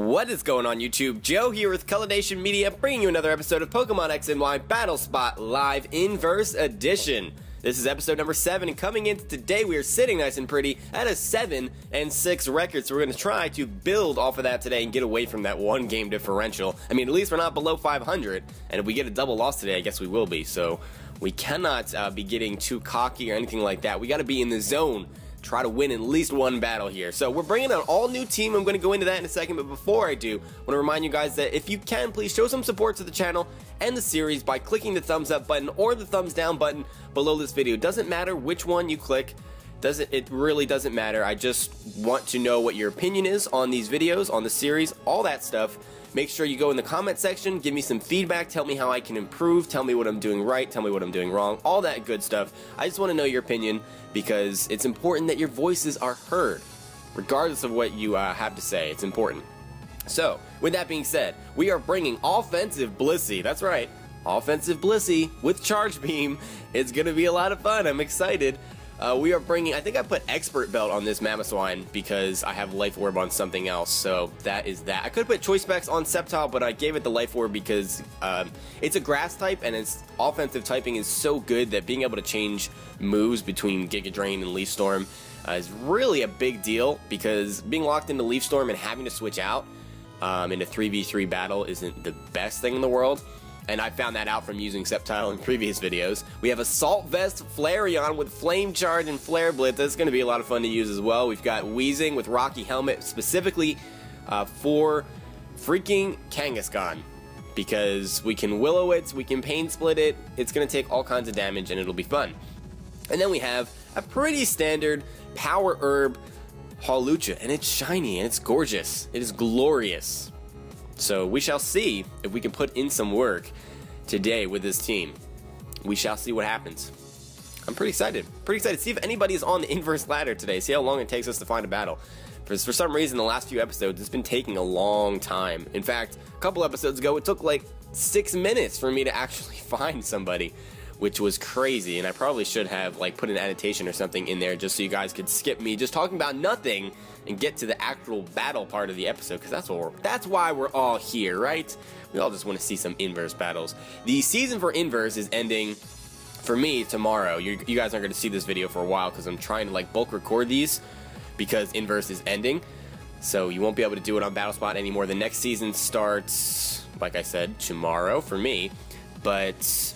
What is going on YouTube? Joe here with Colornation Media, bringing you another episode of Pokemon X and Y Battle Spot Live Inverse Edition. This is episode number 7, and coming in today we are sitting nice and pretty at a 7-6 record, so we're going to try to build off of that today and get away from that one game differential. I mean, at least we're not below 500, and if we get a double loss today, I guess we will be, so we cannot be getting too cocky or anything like that. We got to be in the zone. Try to win at least one battle here. So we're bringing an all-new team. I'm going to go into that in a second, but before I do, I want to remind you guys that if you can, please show some support to the channel and the series by clicking the thumbs up button or the thumbs down button below this video. Doesn't matter which one you click. It really doesn't matter. I just want to know what your opinion is on these videos, on the series, all that stuff. Make sure you go in the comment section, give me some feedback, tell me how I can improve, tell me what I'm doing right, tell me what I'm doing wrong, all that good stuff. I just want to know your opinion because it's important that your voices are heard, regardless of what you have to say. It's important. So, with that being said, we are bringing Offensive Blissey. That's right, Offensive Blissey with Charge Beam. It's going to be a lot of fun. I'm excited. We are bringing, I think I put Expert Belt on this Mamoswine because I have Life Orb on something else, so that is that. I could put Choice Specs on Sceptile, but I gave it the Life Orb because it's a grass type and its offensive typing is so good that being able to change moves between Giga Drain and Leaf Storm is really a big deal, because being locked into Leaf Storm and having to switch out in a 3v3 battle isn't the best thing in the world. And I found that out from using Sceptile in previous videos. We have Assault Vest Flareon with Flame Charge and Flare Blitz. That's going to be a lot of fun to use as well. We've got Weezing with Rocky Helmet specifically for freaking Kangaskhan, because we can Willow it, we can Pain Split it. It's going to take all kinds of damage and it'll be fun. And then we have a pretty standard Power Herb Hawlucha, and it's shiny and it's gorgeous. It is glorious. So we shall see if we can put in some work today with this team. We shall see what happens. I'm pretty excited. See if anybody is on the inverse ladder today. See how long it takes us to find a battle. For some reason, the last few episodes, it's been taking a long time. In fact, a couple episodes ago, it took like 6 minutes for me to actually find somebody, which was crazy. And I probably should have like put an annotation or something in there just so you guys could skip me just talking about nothing and get to the actual battle part of the episode, because that's why we're all here, right? We all just want to see some inverse battles. The season for inverse is ending for me tomorrow. You guys aren't going to see this video for a while because I'm trying to like bulk record these because inverse is ending. So you won't be able to do it on Battle Spot anymore. The next season starts, like I said, tomorrow for me, but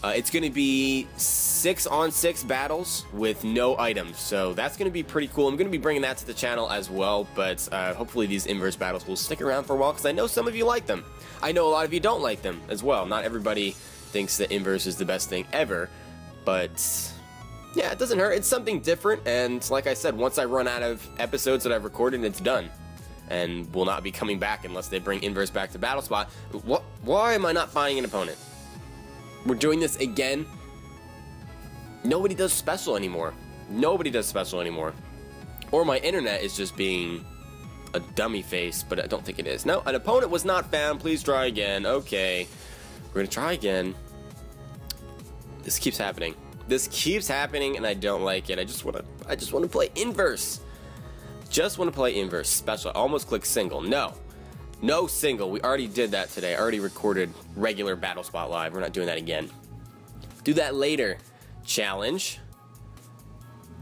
it's going to be 6-on-6 battles with no items, so that's going to be pretty cool. I'm going to be bringing that to the channel as well, but hopefully these inverse battles will stick around for a while, because I know some of you like them. I know a lot of you don't like them as well. Not everybody thinks that inverse is the best thing ever, but yeah, it doesn't hurt. It's something different, and like I said, once I run out of episodes that I've recorded, it's done. And will not be coming back unless they bring inverse back to Battle Spot. Why am I not buying an opponent? We're doing this again. Nobody does special anymore. Nobody does special anymore. Or my internet is just being a dummy face, but I don't think it is. No, an opponent was not found. Please try again. Okay. We're gonna try again. This keeps happening. This keeps happening and I don't like it. I just wanna play inverse. Just wanna play inverse. Special. I almost clicked single. No. No single. We already did that today. I already recorded regular Battle Spot Live. We're not doing that again. Do that later. Challenge.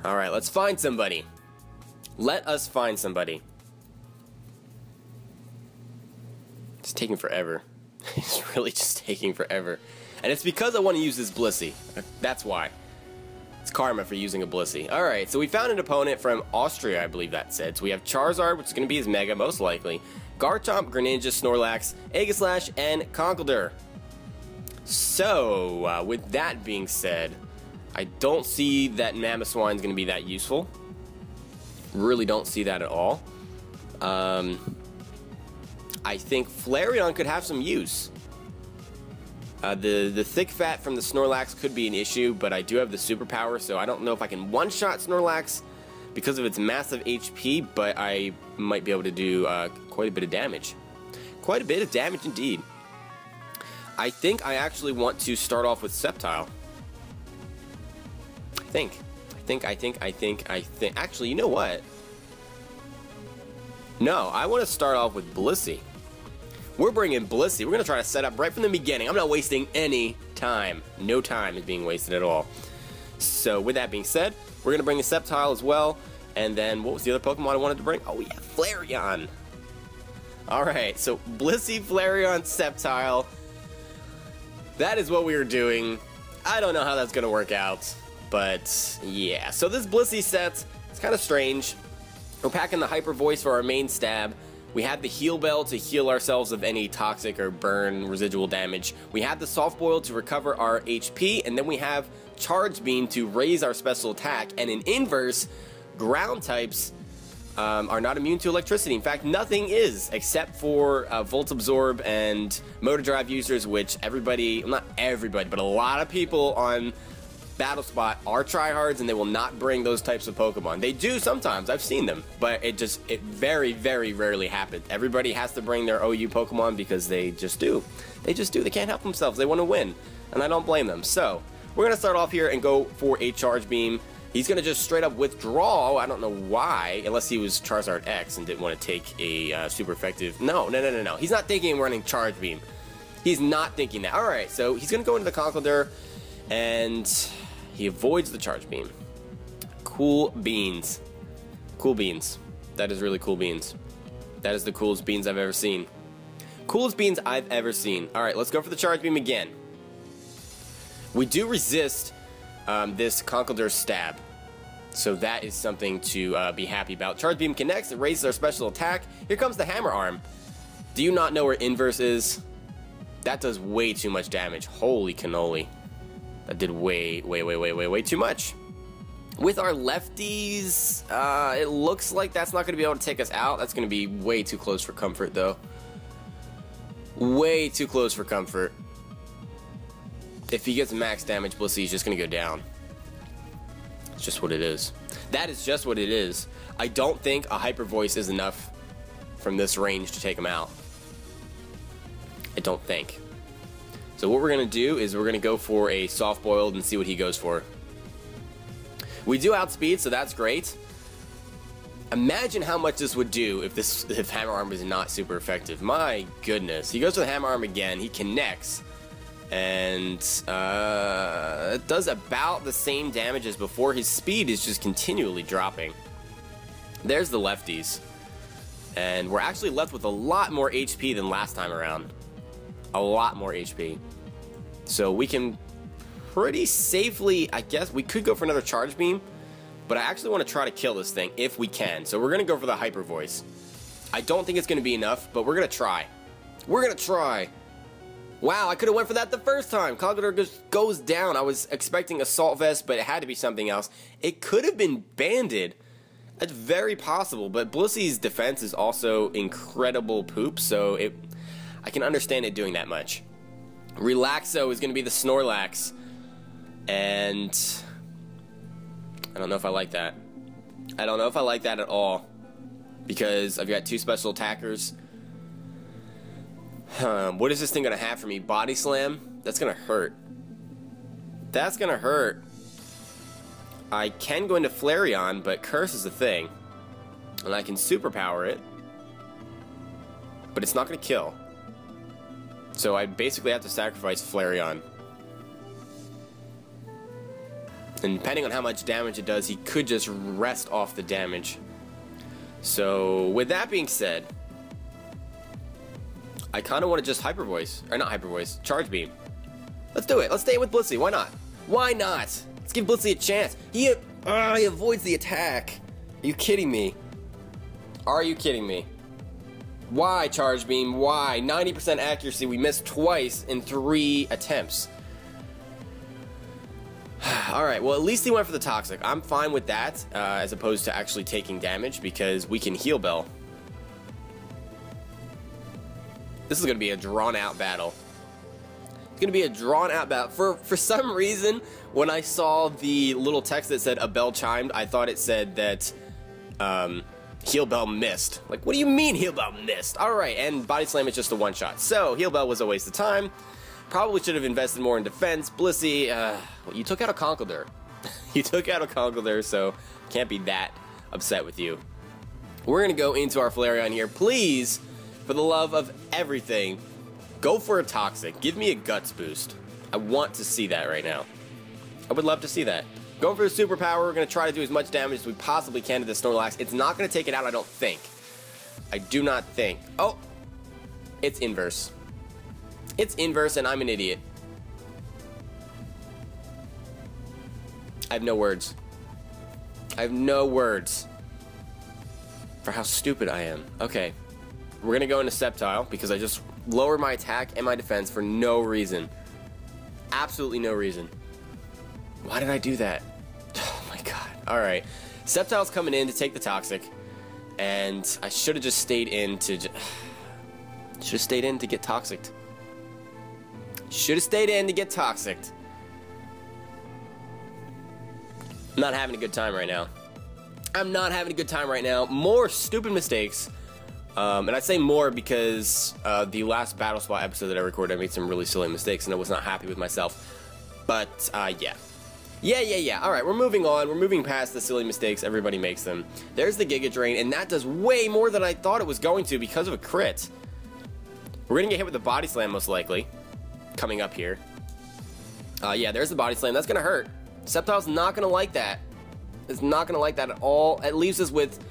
Alright, let's find somebody. Let us find somebody. It's taking forever. It's really just taking forever. And it's because I want to use this Blissey. That's why. It's karma for using a Blissey. Alright, so we found an opponent from Austria, I believe that said. So we have Charizard, which is going to be his Mega, most likely. Garchomp, Greninja, Snorlax, Aegislash, and Conkeldurr. So, with that being said, I don't see that Mamoswine's going to be that useful. Really don't see that at all. I think Flareon could have some use. The thick fat from the Snorlax could be an issue, but I do have the superpower, so I don't know if I can one-shot Snorlax because of its massive HP, but I might be able to do quite a bit of damage. Quite a bit of damage indeed. I think I actually want to start off with Sceptile. I think. Actually, you know what? No, I want to start off with Blissey. We're bringing Blissey. We're going to try to set up right from the beginning. I'm not wasting any time. No time is being wasted at all. So with that being said, we're going to bring a Sceptile as well. And then what was the other Pokemon I wanted to bring? Oh yeah, Flareon. Alright, so Blissey, Flareon, Sceptile. That is what we were doing. I don't know how that's going to work out. But yeah, so this Blissey set, it's kind of strange. We're packing the Hyper Voice for our main stab. We have the Heal Bell to heal ourselves of any toxic or burn residual damage. We have the Soft Boil to recover our HP, and then we have Charge Beam to raise our special attack. And in inverse, ground types are not immune to electricity. In fact, nothing is, except for Volt Absorb and Motor Drive users, which everybody, well, not everybody, but a lot of people on Battle Spot are tryhards, and they will not bring those types of Pokemon. They do sometimes, I've seen them, but it very, very rarely happens. Everybody has to bring their OU Pokemon because they just do. They just do. They can't help themselves. They want to win, and I don't blame them. So, we're going to start off here and go for a Charge Beam. He's going to just straight up withdraw. I don't know why, unless he was Charizard X and didn't want to take a super effective... No. He's not thinking running Charge Beam. He's not thinking that. Alright, so he's going to go into the Conkeldurr, and he avoids the Charge Beam. Cool beans. Cool beans. That is really cool beans. That is the coolest beans I've ever seen. Coolest beans I've ever seen. Alright, let's go for the Charge Beam again. We do resist this Conkeldurr stab, so that is something to be happy about. Charge Beam connects, it raises our special attack. Here comes the Hammer Arm. Do you not know where Inverse is? That does way too much damage. Holy cannoli. That did way too much. With our lefties, it looks like that's not going to be able to take us out. That's going to be way too close for comfort, though. Way too close for comfort. If he gets max damage, Blissey's just going to go down. It's just what it is. That is just what it is. I don't think a Hyper Voice is enough from this range to take him out. I don't think. So what we're going to do is we're going to go for a Soft Boiled and see what he goes for. We do outspeed, so that's great. Imagine how much this would do if Hammer Arm was not super effective. My goodness. He goes for the Hammer Arm again. He connects. And it does about the same damage as before. His speed is just continually dropping. There's the lefties. And we're actually left with a lot more HP than last time around. A lot more HP. So we can pretty safely, I guess, we could go for another Charge Beam. But I actually want to try to kill this thing if we can. So we're going to go for the Hyper Voice. I don't think it's going to be enough, but we're going to try. We're going to try. Wow, I could have went for that the first time. Conkeldurr just goes down. I was expecting Assault Vest, but it had to be something else. It could have been Banded. That's very possible, but Blissey's defense is also incredible poop, so I can understand it doing that much. Relaxo is going to be the Snorlax, and I don't know if I like that. I don't know if I like that at all, because I've got two special attackers. What is this thing going to have for me? Body Slam? That's going to hurt. That's going to hurt. I can go into Flareon, but Curse is the thing. And I can Superpower it. But it's not going to kill. So I basically have to sacrifice Flareon. And depending on how much damage it does, he could just rest off the damage. So, with that being said, I kind of want to just Hyper Voice, or not Hyper Voice, Charge Beam. Let's do it. Let's stay with Blissey. Why not? Why not? Let's give Blissey a chance. He avoids the attack. Are you kidding me? Are you kidding me? Why Charge Beam? Why? 90% accuracy. We missed twice in 3 attempts. Alright, well, at least he went for the Toxic. I'm fine with that, as opposed to actually taking damage, because we can Heal Bell. This is going to be a drawn-out battle. It's going to be a drawn-out battle. For some reason, when I saw the little text that said a bell chimed, I thought it said that Heal Bell missed. Like, what do you mean Heal Bell missed? Alright, and Body Slam is just a one-shot. So, Heal Bell was a waste of time. Probably should have invested more in defense. Blissey, well, you took out a Conkeldurr. You took out a Conkeldurr, so can't be that upset with you. We're going to go into our Flareon here. Please, for the love of everything, go for a Toxic. Give me a Guts boost. I want to see that right now. I would love to see that. Going for the Superpower, we're going to try to do as much damage as we possibly can to the Snorlax. It's not going to take it out, I don't think. I do not think. Oh, it's inverse. It's inverse, and I'm an idiot. I have no words. I have no words for how stupid I am. Okay, we're going to go into Sceptile because I just lowered my attack and my defense for no reason. Absolutely no reason. Why did I do that? Oh my god. Alright. Sceptile's coming in to take the Toxic. And I should have just stayed in to... Should have stayed in to get Toxicked. Should have stayed in to get Toxicked. I'm not having a good time right now. I'm not having a good time right now. More stupid mistakes. And I say more because the last Battle Spot episode that I recorded, I made some really silly mistakes and I was not happy with myself. But, yeah. Yeah. Alright, we're moving on. We're moving past the silly mistakes. Everybody makes them. There's the Giga Drain, and that does way more than I thought it was going to because of a crit. We're going to get hit with the Body Slam, most likely. Coming up here. Yeah, there's the Body Slam. That's going to hurt. Sceptile's not going to like that. It's not going to like that at all. It leaves us with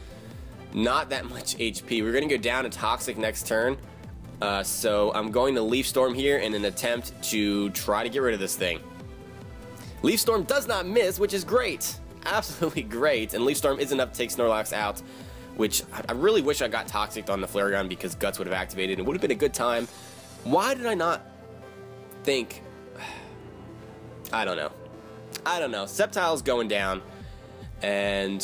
not that much HP. We're going to go down to Toxic next turn. So I'm going to Leaf Storm here in an attempt to try to get rid of this thing. Leaf Storm does not miss, which is great. Absolutely great. And Leaf Storm is enough to take Snorlax out, which I really wish I got Toxic on the Flareon because Guts would have activated. It would have been a good time. Why did I not think... I don't know. Sceptile's going down. And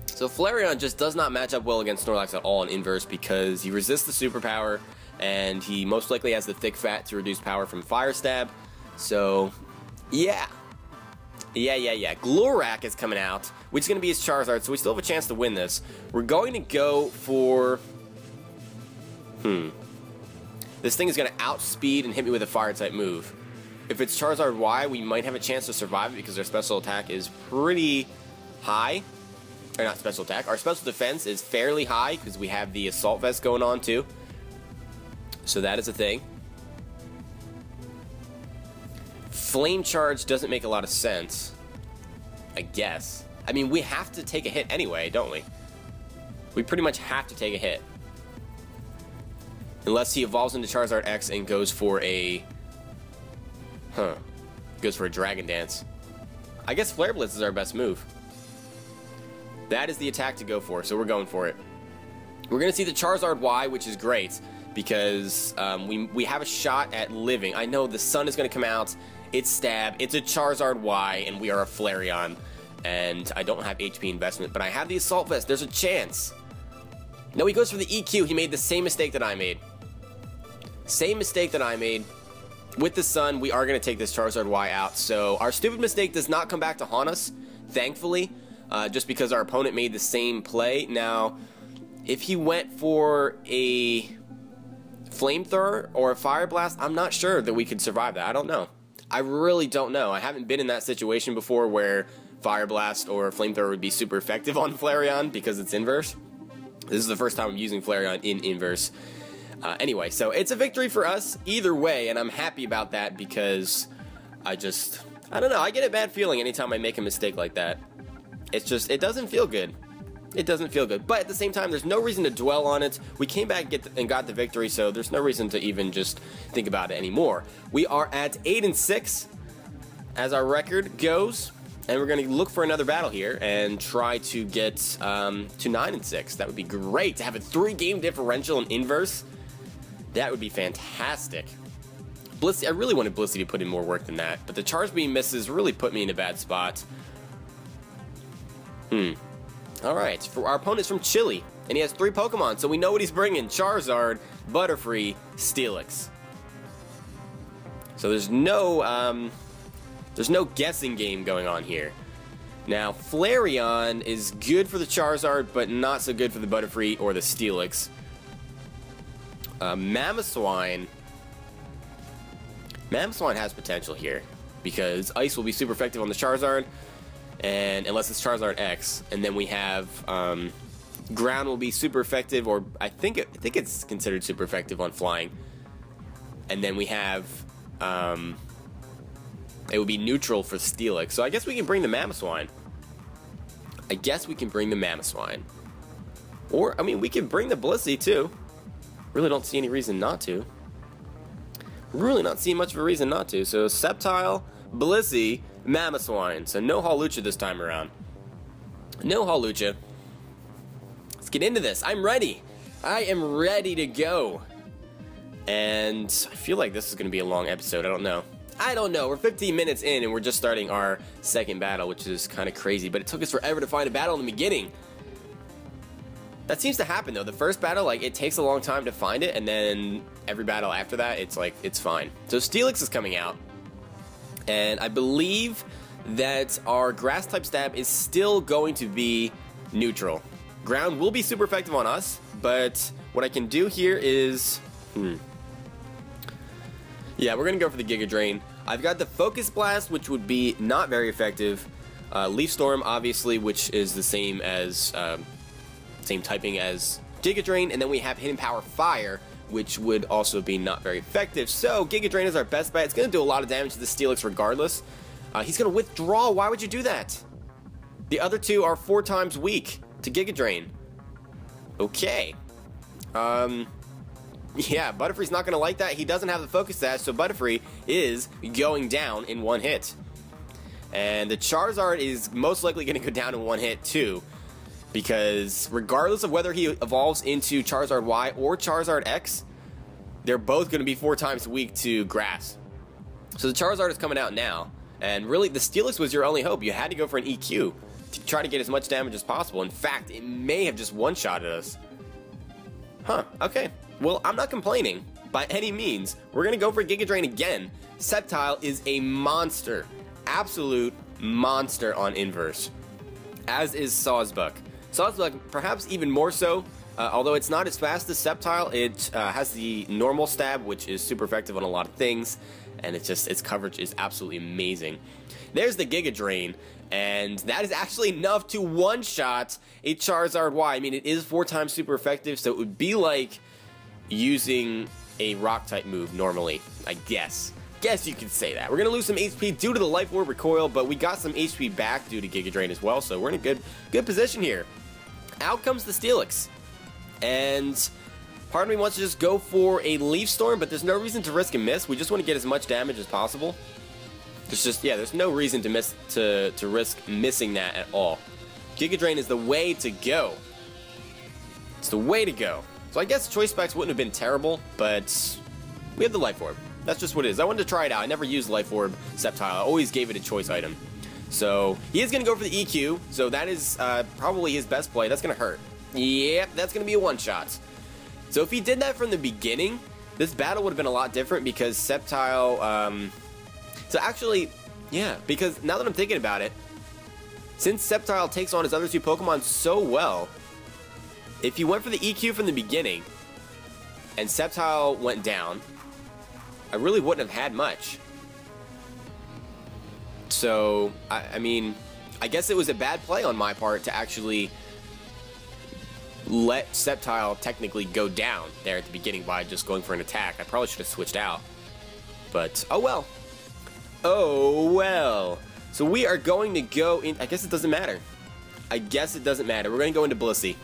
so Flareon just does not match up well against Snorlax at all in inverse because he resists the Superpower and he most likely has the Thick Fat to reduce power from Fire Stab. So, yeah. Glurak is coming out, which is going to be his Charizard, so we still have a chance to win this. We're going to go for... This thing is going to outspeed and hit me with a Fire-type move. If it's Charizard Y, we might have a chance to survive it because our special attack is pretty high. Or not special attack. Our special defense is fairly high because we have the Assault Vest going on too. So that is a thing. Flame Charge doesn't make a lot of sense, I guess. I mean, we have to take a hit anyway, don't we? We pretty much have to take a hit. Unless he evolves into Charizard X and goes for a... Goes for a Dragon Dance. I guess Flare Blitz is our best move. That is the attack to go for, so we're going for it. We're going to see the Charizard Y, which is great, because we have a shot at living. I know the sun is going to come out. It's Stab. It's a Charizard Y, and we are a Flareon. And I don't have HP investment, but I have the Assault Vest. There's a chance. No, he goes for the EQ. He made the same mistake that I made. Same mistake that I made. With the sun, we are going to take this Charizard Y out. So our stupid mistake does not come back to haunt us, thankfully, just because our opponent made the same play. Now, if he went for a Flamethrower or a Fire Blast, I'm not sure that we could survive that. I don't know. I really don't know. I haven't been in that situation before where Fire Blast or Flamethrower would be super effective on Flareon because it's inverse. This is the first time I'm using Flareon in inverse. Anyway, so it's a victory for us either way, and I'm happy about that because I don't know, I get a bad feeling anytime I make a mistake like that. It's just, it doesn't feel good. It doesn't feel good. But at the same time, there's no reason to dwell on it. We came back and got the victory, so there's no reason to even just think about it anymore. We are at 8-6 as our record goes, and we're going to look for another battle here and try to get to 9-6. That would be great to have a 3-game differential in inverse. That would be fantastic. Blissey, I really wanted Blissey to put in more work than that, but the Charge Beam misses really put me in a bad spot. Alright, for our opponent's from Chile, and he has 3 Pokemon, so we know what he's bringing. Charizard, Butterfree, Steelix. So there's no guessing game going on here. Now, Flareon is good for the Charizard, but not so good for the Butterfree or the Steelix. Mamoswine has potential here because Ice will be super effective on the Charizard, and unless it's Charizard X, and then we have Ground will be super effective, or I think it's considered super effective on flying. And then we have, it would be neutral for Steelix. So I guess we can bring the Mamoswine. Or, I mean, we can bring the Blissey too. Really don't see any reason not to. Really not seeing much of a reason not to. So Sceptile, Blissey, Mamoswine. So no Hawlucha this time around. No Hawlucha. Let's get into this. I'm ready. I am ready to go. And I feel like this is going to be a long episode. I don't know. We're 15 minutes in and we're just starting our second battle, which is kind of crazy. But it took us forever to find a battle in the beginning. That seems to happen though. The first battle, like, it takes a long time to find it, and then every battle after that, it's like, it's fine. So Steelix is coming out, and I believe that our grass type stab is still going to be neutral. Ground will be super effective on us, but what I can do here is, yeah, we're gonna go for the Giga Drain. I've got the Focus Blast, which would be not very effective. Leaf Storm, obviously, which is the same as, same typing as Giga Drain, and then we have Hidden Power Fire, which would also be not very effective. So Giga Drain is our best bet. It's going to do a lot of damage to the Steelix regardless. He's going to withdraw. Why would you do that? The other two are 4 times weak to Giga Drain. Okay. Yeah, Butterfree's not going to like that. He doesn't have the Focus Sash, so Butterfree is going down in 1 hit. And the Charizard is most likely going to go down in 1 hit too. Because regardless of whether he evolves into Charizard Y or Charizard X, they're both going to be 4 times weak to Grass. So the Charizard is coming out now. And really, the Steelix was your only hope. You had to go for an EQ to try to get as much damage as possible. In fact, it may have just one-shotted us. Huh, okay. Well, I'm not complaining by any means. We're going to go for Giga Drain again. Sceptile is a monster. Absolute monster on Inverse. As is Sawsbuck. Sawsbuck, perhaps even more so, although it's not as fast as Sceptile. It has the normal stab, which is super effective on a lot of things, and its coverage is absolutely amazing. There's the Giga Drain, and that is actually enough to one-shot a Charizard Y. I mean, it is 4 times super effective, so it would be like using a Rock-type move normally, I guess. Guess you could say that. We're going to lose some HP due to the Life Orb recoil, but we got some HP back due to Giga Drain as well, so we're in a good position here. Out comes the Steelix, and part of me wants to just go for a Leaf Storm, but there's no reason to risk a miss. We just want to get as much damage as possible. There's no reason to risk missing that at all. Giga Drain is the way to go. It's the way to go. So I guess Choice Specs wouldn't have been terrible, but we have the Life Orb. That's just what it is. I wanted to try it out. I never used Life Orb Sceptile. I always gave it a choice item. So he is going to go for the EQ. So that is probably his best play. That's going to hurt. Yep, that's going to be a one-shot. So if he did that from the beginning, this battle would have been a lot different because Sceptile... So actually, yeah, because now that I'm thinking about it, since Sceptile takes on his other 2 Pokemon so well, if he went for the EQ from the beginning and Sceptile went down, I really wouldn't have had much. So, I mean, I guess it was a bad play on my part to actually let Sceptile technically go down there at the beginning by just going for an attack. I probably should have switched out. But, oh well. Oh well. So we are going to go in... I guess it doesn't matter. I guess it doesn't matter. We're going to go into Blissey.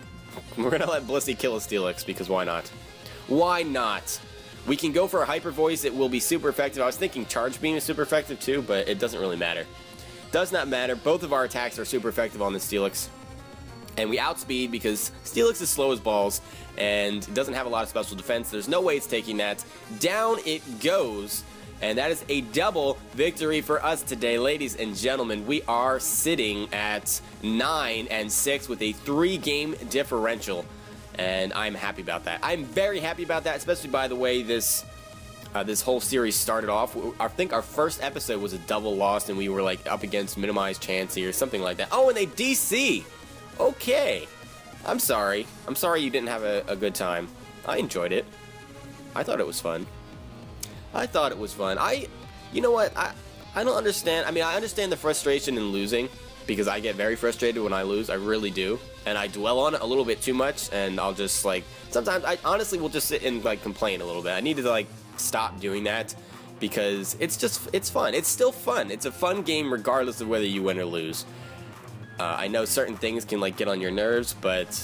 We're going to let Blissey kill a Steelix, because why not? Why not? We can go for a Hyper Voice. It will be super effective. I was thinking Charge Beam is super effective too, but it doesn't really matter. Does not matter. Both of our attacks are super effective on the Steelix. And we outspeed because Steelix is slow as balls and it doesn't have a lot of special defense. There's no way it's taking that. Down it goes. And that is a double victory for us today, ladies and gentlemen. We are sitting at 9-6 with a 3-game differential. And I'm happy about that. I'm very happy about that, especially by the way this whole series started off. I think our first episode was a double loss, and we were like up against minimized Chansey or something like that. Oh, and they DC. Okay. I'm sorry. I'm sorry you didn't have a good time. I enjoyed it. I thought it was fun. I thought it was fun. You know what? I don't understand. I mean, I understand the frustration in losing, because I get very frustrated when I lose. I really do, and I dwell on it a little bit too much, and I'll just like, sometimes I honestly will just sit and like complain a little bit. I need to like stop doing that, because it's fun. It's still fun. It's a fun game regardless of whether you win or lose. I know certain things can like get on your nerves, but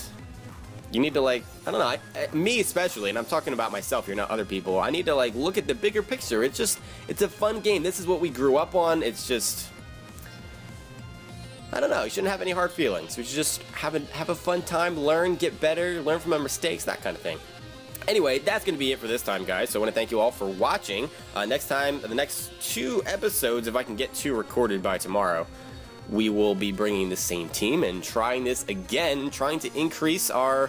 you need to like, I don't know, me especially, and I'm talking about myself here, not other people. I need to like look at the bigger picture. It's a fun game. This is what we grew up on. It's just, I don't know, you shouldn't have any hard feelings. We should just have a fun time, learn, get better, learn from our mistakes, that kind of thing. Anyway, that's going to be it for this time, guys. So I want to thank you all for watching. Next time, the next 2 episodes, if I can get 2 recorded by tomorrow, we will be bringing the same team and trying this again, trying to increase our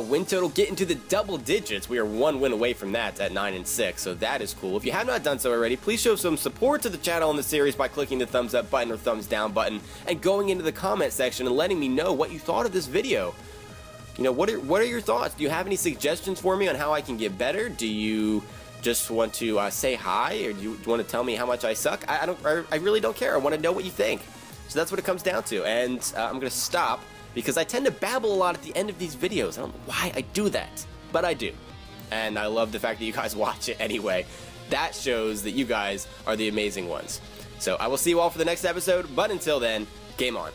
win total, get into the double digits. We are 1 win away from that at 9-6, so that is cool. If you have not done so already, please show some support to the channel and the series by clicking the thumbs up button or thumbs down button and going into the comment section and letting me know what you thought of this video. You know, what are your thoughts? Do you have any suggestions for me on how I can get better? Do you just want to say hi, or do you want to tell me how much I suck? I really don't care. I want to know what you think. So that's what it comes down to, and I'm going to stop, because I tend to babble a lot at the end of these videos. I don't know why I do that, but I do. And I love the fact that you guys watch it anyway. That shows that you guys are the amazing ones. So I will see you all for the next episode, but until then, game on.